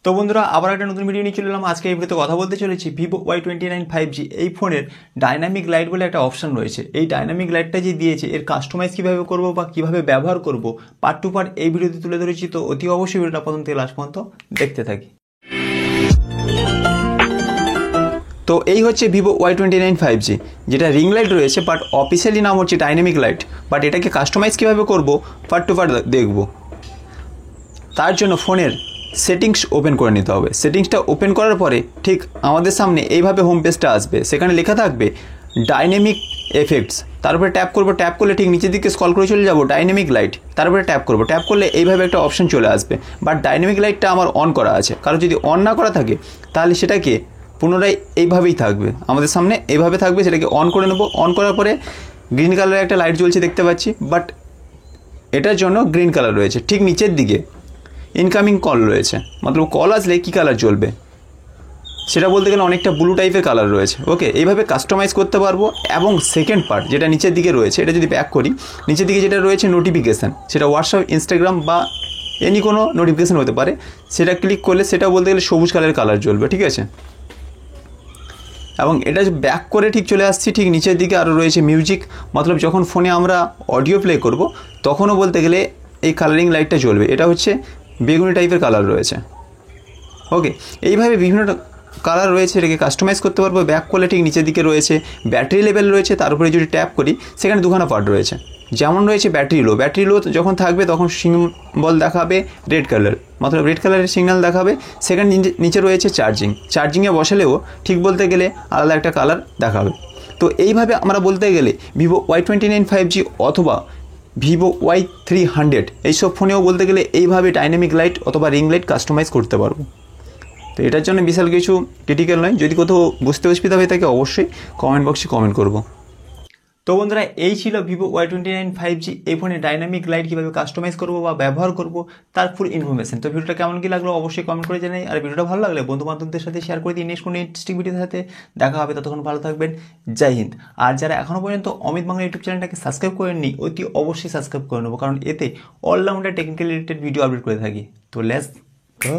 তো বন্ধুরা আবার একটা নতুন ভিডিও নিয়ে চলে এলাম। আজকে এই ভিডিওতে কথা বলতে চলেছি ভিভো Y29 5G এই ফোনের ডাইনামিক লাইট বলে একটা অপশন রয়েছে। এই ডাইনামিক লাইটটা যে দিয়েছে এর কাস্টমাইজ কীভাবে করব বা কীভাবে ব্যবহার করব পার্ট টু পার্ট এই ভিডিওতে তুলে ধরেছি। তো অতি অবশ্যই ভিডিওটা প্রথম থেকে লাস্ট পর্যন্ত দেখতে থাকি। তো এই হচ্ছে ভিভো Y29 5G, যেটা রিং লাইট রয়েছে বাট অফিসিয়ালি নাম হচ্ছে ডাইনামিক লাইট। বাট এটাকে কাস্টমাইজ কীভাবে করব পার্ট টু পার্ট দেখব। তার জন্য ফোনের সেটিংস ওপেন করে নিতে হবে। সেটিংসটা ওপেন করার পরে ঠিক আমাদের সামনে এইভাবে হোম পেজটা আসবে, সেখানে লেখা থাকবে ডাইনামিক এফেক্টস। তারপরে ট্যাপ করব, ট্যাপ করলে ঠিক নিচের দিকে স্ক্রল করে চলে যাব ডাইনামিক লাইট। তারপরে ট্যাপ করব, ট্যাপ করলে এইভাবে একটা অপশন চলে আসবে। বাট ডাইনামিক লাইটটা আমার অন করা আছে, কারণ যদি অন না করা থাকে তাহলে সেটাকে পুনরায় এইভাবেই থাকবে, আমাদের সামনে এইভাবে থাকবে। সেটাকে অন করে নেব। অন করার পরে গ্রিন কালারের একটা লাইট জ্বলছে দেখতে পাচ্ছি, বাট এটার জন্য গ্রিন কালার রয়েছে। ঠিক নিচের দিকে ইনকামিং কল রয়েছে, মতলব কল আসলে কী কালার জ্বলবে সেটা বলতে গেলে অনেকটা ব্লু টাইপের কালার রয়েছে। ওকে, এইভাবে কাস্টমাইজ করতে পারবো। এবং সেকেন্ড পার্ট যেটা নিচের দিকে রয়েছে, এটা যদি ব্যাক করি, নিচের দিকে যেটা রয়েছে নোটিফিকেশান, সেটা হোয়াটসঅ্যাপ, ইনস্টাগ্রাম বা এনি কোনো নোটিফিকেশান হতে পারে। সেটা ক্লিক করলে সেটা বলতে গেলে সবুজ কালারের কালার জ্বলবে, ঠিক আছে। এবং এটা ব্যাক করে ঠিক চলে আসছি, ঠিক নিচের দিকে আরও রয়েছে মিউজিক, মতলব যখন ফোনে আমরা অডিও প্লে করব তখনও বলতে গেলে এই কালারিং লাইটটা জ্বলবে। এটা হচ্ছে বেগুনি টাইপের কালার রয়েছে। ওকে, এইভাবে বিভিন্ন কালার রয়েছে, এটাকে কাস্টমাইজ করতে পারবো। ব্যাক করলে ঠিক নিচের দিকে রয়েছে ব্যাটারি লেভেল রয়েছে। তার উপরে যদি ট্যাপ করি সেখানে দুখানা পার্ট রয়েছে। যেমন রয়েছে ব্যাটারি লো, ব্যাটারি লো যখন থাকবে তখন সিম্বল দেখাবে রেড কালার, মতলব রেড কালারের সিগন্যাল দেখাবে। সেখানে নিচে রয়েছে চার্জিং, চার্জিংয়ে বসালেও ঠিক বলতে গেলে আলাদা একটা কালার দেখাবে। তো এইভাবে আমরা বলতে গেলে ভিভো Y29 5G অথবা ভিভো Y300 এইসব ফোনেও বলতে গেলে এইভাবে ডাইনামিক লাইট অথবা রিং লাইট কাস্টমাইজ করতে পারবো। তো এটার জন্য বিশাল কিছু ক্রিটিক্যাল নয়। যদি কোথাও বুঝতে অসুবিধা হয়ে থাকে অবশ্যই কমেন্ট বক্সে কমেন্ট করবো। তো বন্ধুরা এই ছিল ভিভো Y29 5G এই ফোনে ডাইনামিক লাইট কীভাবে কাস্টমাইজ করবো বা ব্যবহার করবো তার ফুল ইনফরমেশন। তো ভিডিওটা কেমন কী লাগলো অবশ্যই কমেন্ট করে জানাই। আর ভিডিওটা ভালো লাগলে বন্ধু বান্ধবদের সাথে শেয়ার করে দিই। নেক্সট কোনো ইন্টারেস্টিং ভিডিওর সাথে দেখা হবে, ততক্ষণ ভালো থাকবেন। জয় হিন্দ। আর যারা এখনও পর্যন্ত অমিত বাংলা ইউটিউব চ্যানেলটাকে সাবস্ক্রাইব করেননি অতি অবশ্যই সাবস্ক্রাইব করে নেবো, কারণ এতে allrounder technical related video upload করে থাকি। তো লেটস গো।